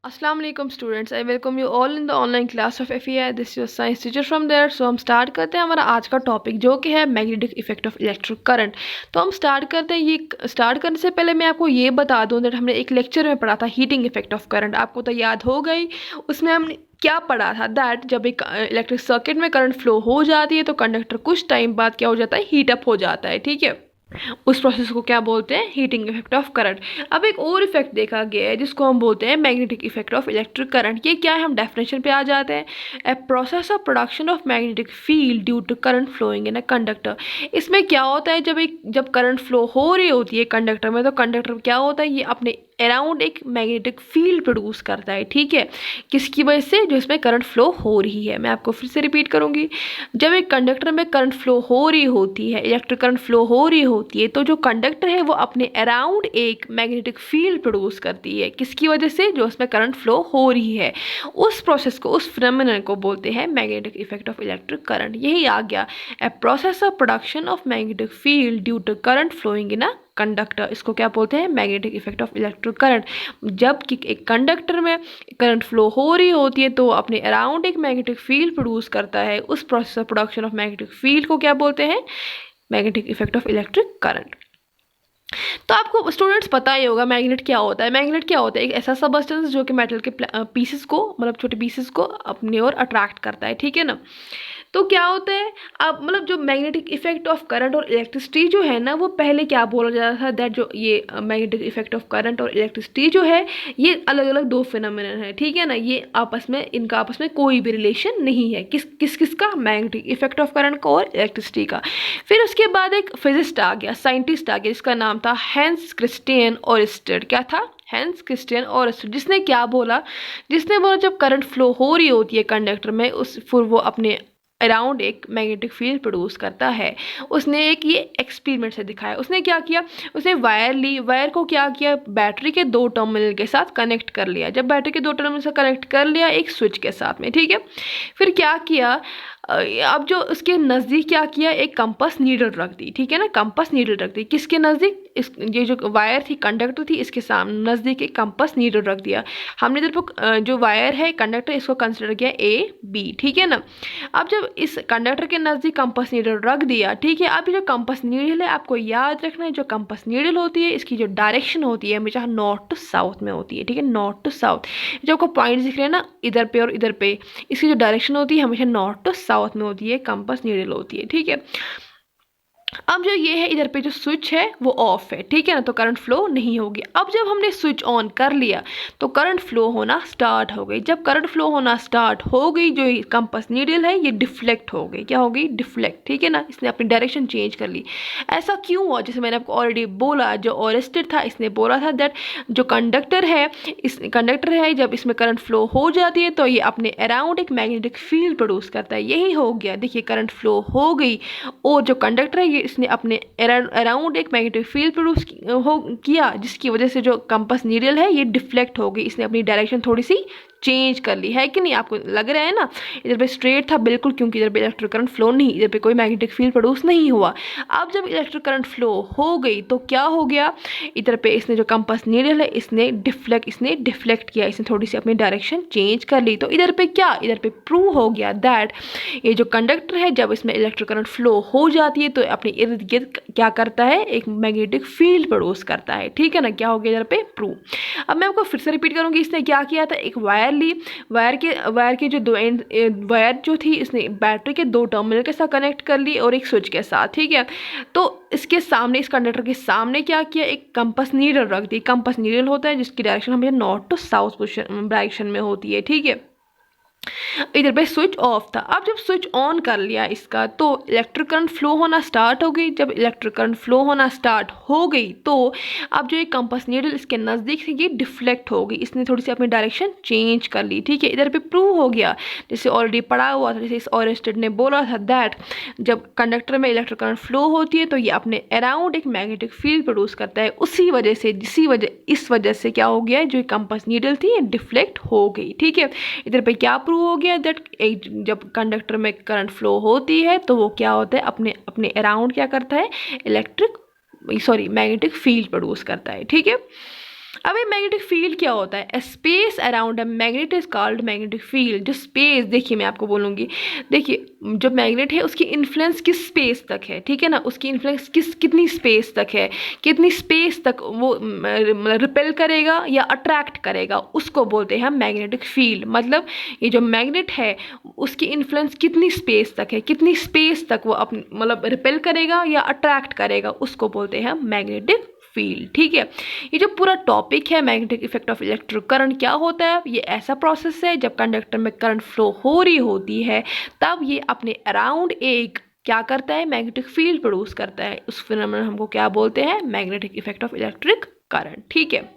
Assalamu alaikum students, I welcome you all in the online class of FEI. This is your science teacher from there. So हम start करते हैं हमारा आज का topic जो कि है magnetic effect of electric current. तो हम स्टार्ट करते हैं। ये स्टार्ट करने से पहले मैं आपको ये बता दूं दैट हमने एक लेक्चर में पढ़ा था हीटिंग इफेक्ट ऑफ करंट, आपको तो याद हो गई। उसमें हमने क्या पढ़ा था दैट जब एक इलेक्ट्रिक सर्किट में करंट फ्लो हो जाती है तो कंडक्टर कुछ टाइम बाद क्या हो जाता है, हीट अप हो जाता है। ठीक है, उस प्रोसेस को क्या बोलते हैं, हीटिंग इफेक्ट ऑफ करंट। अब एक और इफेक्ट देखा गया है जिसको हम बोलते हैं magnetic effect of electric current. ये क्या है, हम डेफिनेशन पे आ जाते हैं। A process of production of magnetic field due to current flowing in a conductor. इसमें क्या होता है, जब करंट फ्लो हो रही होती है कंडक्टर में तो कंडक्टर क्या होता है, ये अपने अराउंड एक मैग्नेटिक फील्ड प्रोड्यूस करता है। ठीक है, किसकी वजह से, जो इसमें करंट फ्लो हो रही है। मैं आपको फिर से रिपीट करूंगी, जब एक कंडक्टर में करंट फ्लो हो रही होती है, इलेक्ट्रिक करंट फ्लो हो रही होती है, तो जो कंडक्टर है वो अपने अराउंड एक मैग्नेटिक फील्ड प्रोड्यूस करती है। किसकी वजह से, जो उसमें करंट फ्लो हो रही है। उस प्रोसेस को, उस फिनोमेनन को बोलते हैं magnetic effect of electric current. यही आ गया, a process of production of magnetic field due to current flowing in a conductor. इसको क्या बोलते हैं, magnetic effect of electric current. जब कि एक कंडक्टर में करंट फ्लो हो रही होती है तो अपने अराउंड एक मैग्नेटिक फील्ड प्रोड्यूस करता है। उस process of production of magnetic field को क्या बोलते हैं, magnetic effect of electric current. तो आपको स्टूडेंट्स पता ही होगा मैग्नेट क्या होता है। मैग्नेट क्या होता है, एक ऐसा सबस्टेंस जो कि मेटल के पीसेस को, मतलब छोटे पीसेस को अपनी ओर अट्रैक्ट करता है। ठीक है ना। तो क्या होता है, अब मतलब जो मैग्नेटिक इफेक्ट ऑफ करंट और इलेक्ट्रिसिटी जो है ना, वो पहले क्या बोला जाता था दैट जो ये मैग्नेटिक इफेक्ट ऑफ करंट और इलेक्ट्रिसिटी जो है ये अलग अलग दो फिनोमेनन है। ठीक है ना, ये इनका आपस में कोई भी रिलेशन नहीं है। किसका, मैग्नेटिक इफेक्ट ऑफ करंट का और इलेक्ट्रिसिटी का। फिर उसके बाद एक फिजिस्ट आ गया, साइंटिस्ट आ गया, जिसका नाम था हैंस क्रिस्टियन ओरस्टेड। क्या था, हैंस क्रिस्टियन ओरस्टेड। जिसने बोला जब करंट फ्लो हो रही होती है कंडक्टर में, फिर वो अपने अराउंड एक मैग्नेटिक फील्ड प्रोड्यूस करता है। उसने एक ये एक्सपेरिमेंट से दिखाया। उसने क्या किया, उसने वायर को क्या किया, बैटरी के दो टर्मिनल के साथ कनेक्ट कर लिया। जब बैटरी के दो टर्मिनल से कनेक्ट कर लिया एक स्विच के साथ में, ठीक है, फिर क्या किया, अब जो उसके नज़दीक क्या किया, एक कंपास नीडल रख दी। ठीक है ना, कंपास नीडल रख दी किसके नज़दीक, ये जो वायर थी, कंडक्टर थी, इसके सामने नज़दीक एक कंपास नीडल रख दिया। हमने इधर पर जो वायर है कंडक्टर, इसको कंसिडर किया A B। ठीक है ना। अब जब इस कंडक्टर के नज़दीक कंपास नीडल रख दिया, ठीक है, अब जो कंपास नीडल है आपको याद रखना है, जो कंपास नीडल होती है इसकी जो डायरेक्शन होती है हमेशा नॉर्थ टू साउथ में होती है। ठीक है, नॉर्थ टू साउथ। जो आपको पॉइंट दिख रहे हैं ना इधर पे और इधर पे, इसकी जो डायरेक्शन होती है हमेशा नॉर्थ टू साउथ में होती है, कंपास नीडल होती है। ठीक है, अब जो ये है इधर पे जो स्विच है वो ऑफ है। ठीक है ना, तो करंट फ्लो नहीं होगी। अब जब हमने स्विच ऑन कर लिया तो करंट फ्लो होना स्टार्ट हो गई। जब करंट फ्लो होना स्टार्ट हो गई, जो कंपास नीडल है ये डिफ्लेक्ट हो गई। क्या हो गई, डिफ्लेक्ट। ठीक है ना, इसने अपनी डायरेक्शन चेंज कर ली। ऐसा क्यों हुआ, जैसे मैंने आपको ऑलरेडी बोला, जो ओरस्टेड था इसने बोला था दैट जो कंडक्टर है जब इसमें करंट फ्लो हो जाती है तो ये अपने अराउंड एक मैग्नेटिक फील्ड प्रोड्यूस करता है। यही हो गया, देखिए करंट फ्लो हो गई और जो कंडक्टर है इसने अपने अराउंड एक मैग्नेटिक फील्ड प्रोड्यूस किया, जिसकी वजह से जो कंपास नीडल है ये डिफ्लेक्ट हो गई। इसने अपनी डायरेक्शन थोड़ी सी चेंज कर ली है कि नहीं, आपको लग रहा है ना। इधर पे स्ट्रेट था बिल्कुल, क्योंकि इधर पे इलेक्ट्रिक करंट फ्लो नहीं, इधर पे कोई मैग्नेटिक फील्ड प्रोड्यूस नहीं हुआ। अब जब इलेक्ट्रिक करंट फ्लो हो गई तो क्या हो गया, इधर पे इसने जो कंपास नीडल है इसने डिफ्लेक्ट किया, इसने थोड़ी सी अपनी डायरेक्शन चेंज कर ली। तो इधर पे प्रूव हो गया दैट ये जो कंडक्टर है जब इसमें इलेक्ट्रिक करंट फ्लो हो जाती है तो अपने इर्द गिर्द क्या करता है, एक मैग्नेटिक फील्ड प्रोड्यूस करता है। ठीक है ना, क्या हो गया इधर पे, प्रूव। अब मैं आपको फिर से रिपीट करूंगी, इसने क्या किया था, एक वायर ली, वायर के जो दो एंड वायर जो थी इसने बैटरी के दो टर्मिनल के साथ कनेक्ट कर ली और एक स्विच के साथ। ठीक है, तो इसके सामने, इस कंडक्टर के सामने क्या किया, एक कंपास नीडल रख दी। कंपास नीडल होता है जिसकी डायरेक्शन हमेशा नॉर्थ टू साउथ डायरेक्शन में होती है। ठीक है, इधर पे स्विच ऑफ था। अब जब स्विच ऑन कर लिया इसका तो इलेक्ट्रिक करंट फ्लो होना स्टार्ट हो गई। जब इलेक्ट्रिक करंट फ्लो होना स्टार्ट हो गई तो अब जो एक कंपास नीडल इसके नज़दीक थी ये डिफ्लेक्ट हो गई, इसने थोड़ी सी अपनी डायरेक्शन चेंज कर ली। ठीक है, इधर पे प्रूव हो गया, जैसे ऑलरेडी पढ़ा हुआ था, जैसे इस ओरस्टेड ने बोला था दैट जब कंडक्टर में इलेक्ट्रिक करंट फ्लो होती है तो ये अपने अराउंड एक मैग्नेटिक फील्ड प्रोड्यूस करता है। इस वजह से क्या हो गया, जो कंपास नीडल थी ये डिफ्लेक्ट हो गई। ठीक है, इधर पे क्या प्रूव हो गया दैट जब कंडक्टर में करंट फ्लो होती है तो वो क्या होता है, अपने अराउंड क्या करता है, मैग्नेटिक फील्ड प्रोड्यूस करता है। ठीक है, अब ये मैग्नेटिक फील्ड क्या होता है? Space around a magnet is called magnetic field. जो स्पेस, देखिए मैं आपको बोलूँगी, देखिए जो मैग्नेट है उसकी इन्फ्लुएंस किस स्पेस तक है, ठीक है ना, उसकी इन्फ्लुएंस कितनी स्पेस तक है, कितनी स्पेस तक वो रिपेल करेगा या अट्रैक्ट करेगा, उसको बोलते हैं हम मैग्नेटिक फील्ड। मतलब ये जो मैग्नेट है उसकी इन्फ्लुएंस कितनी स्पेस तक है, कितनी स्पेस तक वो अपन मतलब रिपेल करेगा या अट्रैक्ट करेगा, उसको बोलते हैं मैग्नेटिक फील्ड। ठीक है, ये जो पूरा टॉपिक है magnetic effect of electric current क्या होता है, ये ऐसा प्रोसेस है जब कंडक्टर में करंट फ्लो हो रही होती है तब ये अपने अराउंड एक क्या करता है, मैग्नेटिक फील्ड प्रोड्यूस करता है। उस फिनोमेनन हमको क्या बोलते हैं, magnetic effect of electric current. ठीक है,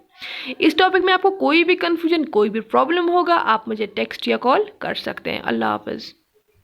इस टॉपिक में आपको कोई भी कंफ्यूजन, कोई भी प्रॉब्लम होगा, आप मुझे टेक्स्ट या कॉल कर सकते हैं। अल्लाह हाफिज।